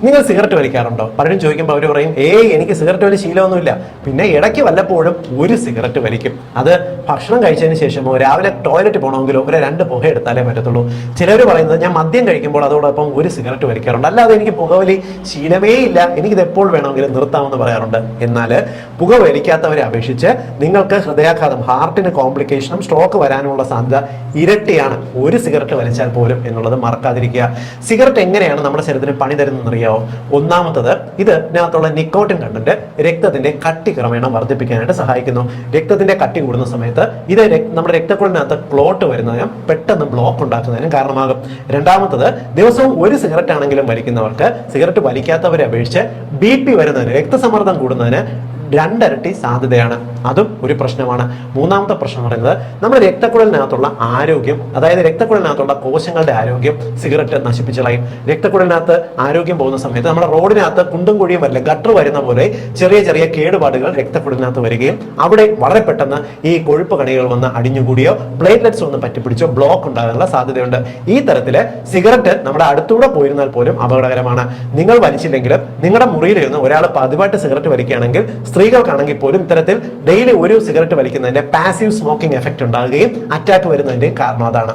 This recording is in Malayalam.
നിങ്ങൾ സിഗരറ്റ് വലിക്കാറുണ്ടോ? പലരും ചോദിക്കുമ്പോൾ അവർ പറയും എനിക്ക് സിഗരറ്റ് വലി ശീലമൊന്നുമില്ല. പിന്നെ ഇടയ്ക്ക് വല്ലപ്പോഴും ഒരു സിഗരറ്റ് വലിക്കും. അത് ഭക്ഷണം കഴിച്ചതിന് ശേഷമോ രാവിലെ ടോയ്ലറ്റ് പോകണമെങ്കിലോ ഒരു 2 പുക എടുത്താലേ പറ്റത്തുള്ളൂ. ചിലർ പറയുന്നത് ഞാൻ മദ്യം കഴിക്കുമ്പോൾ അതോടൊപ്പം ഒരു സിഗരറ്റ് വലിക്കാറുണ്ട്, അല്ലാതെ എനിക്ക് പുകവലി ശീലമേ ഇല്ല, എനിക്കിത് എപ്പോൾ വേണമെങ്കിലും നിർത്താമെന്ന് പറയാറുണ്ട്. എന്നാൽ പുക വലിക്കാത്തവരെ അപേക്ഷിച്ച് നിങ്ങൾക്ക് ഹൃദയാഘാതം, ഹാർട്ടിന് കോംപ്ലിക്കേഷനും സ്ട്രോക്ക് വരാനുള്ള സാധ്യത ഇരട്ടിയാണ് ഒരു സിഗരറ്റ് വലിച്ചാൽ പോലും എന്നുള്ളത് മറക്കാതിരിക്കുക. സിഗരറ്റ് എങ്ങനെയാണ് നമ്മുടെ ശരീരത്തിന് പണി തരുന്നതെന്ന് അറിയാമോ? ഒന്നാമത്തത്, ഇതിനകത്തുള്ള നിക്കോട്ടിൻ കണ്ടന്റ് രക്തത്തിന്റെ കട്ടി ക്രമേണ വർദ്ധിപ്പിക്കാനായിട്ട് സഹായിക്കുന്നു. രക്തത്തിന്റെ കട്ടി കൂടുന്ന സമയത്ത് ഇത് നമ്മുടെ രക്തക്കുഴലിനകത്ത് ക്ലോട്ട് വരുന്നതിനും പെട്ടെന്ന് ബ്ലോക്ക് ഉണ്ടാക്കുന്നതിനും കാരണമാകും. രണ്ടാമത്തത്, ദിവസവും ഒരു സിഗരറ്റ് ആണെങ്കിലും വലിക്കുന്നവർക്ക് സിഗരറ്റ് വലിക്കാത്തവരെ അപേക്ഷിച്ച് BP വരുന്നതിന്, രക്തസമ്മർദ്ദം കൂടുന്നതിന് 2 ഇരട്ടി സാധ്യതയാണ്. അതും ഒരു പ്രശ്നമാണ്. മൂന്നാമത്തെ പ്രശ്നം പറയുന്നത് നമ്മുടെ രക്തക്കുഴലിനകത്തുള്ള ആരോഗ്യം, അതായത് രക്തക്കുഴലിനകത്തുള്ള കോശങ്ങളുടെ ആരോഗ്യം സിഗരറ്റ് നശിപ്പിച്ചു കളയും. രക്തക്കുഴലിനകത്ത് ആരോഗ്യം പോകുന്ന സമയത്ത് നമ്മുടെ റോഡിനകത്ത് കുണ്ടും കുഴിയും വരില്ല, ഗട്ടർ വരുന്ന പോലെ ചെറിയ ചെറിയ കേടുപാടുകൾ രക്തക്കുഴലിനകത്ത് വരികയും അവിടെ വളരെ പെട്ടെന്ന് ഈ കൊഴുപ്പ് കണികൾ വന്ന് അടിഞ്ഞുകൂടിയോ പ്ലേറ്റ്ലെറ്റ്സ് വന്ന് പറ്റിപ്പിടിച്ചോ ബ്ലോക്ക് ഉണ്ടാകാനുള്ള സാധ്യതയുണ്ട്. ഈ തരത്തില് സിഗരറ്റ് നമ്മുടെ അടുത്തൂടെ പോയിരുന്നാൽ പോലും അപകടകരമാണ്. നിങ്ങൾ വലിച്ചില്ലെങ്കിലും നിങ്ങളുടെ മുറിയിലിരുന്ന് ഒരാൾ പതിവായിട്ട് സിഗരറ്റ് വലിക്കുകയാണെങ്കിൽ, സ്ത്രീകൾക്കാണെങ്കിൽ പോലും ഇത്തരത്തിൽ ഡെയിലി ഒരു സിഗരറ്റ് വലിക്കുന്നതിന്റെ പാസീവ് സ്മോക്കിംഗ് എഫക്ട് ഉണ്ടാകുകയും അറ്റാക്ക് വരുന്നതിന്റെ കാരണം അതാണ്.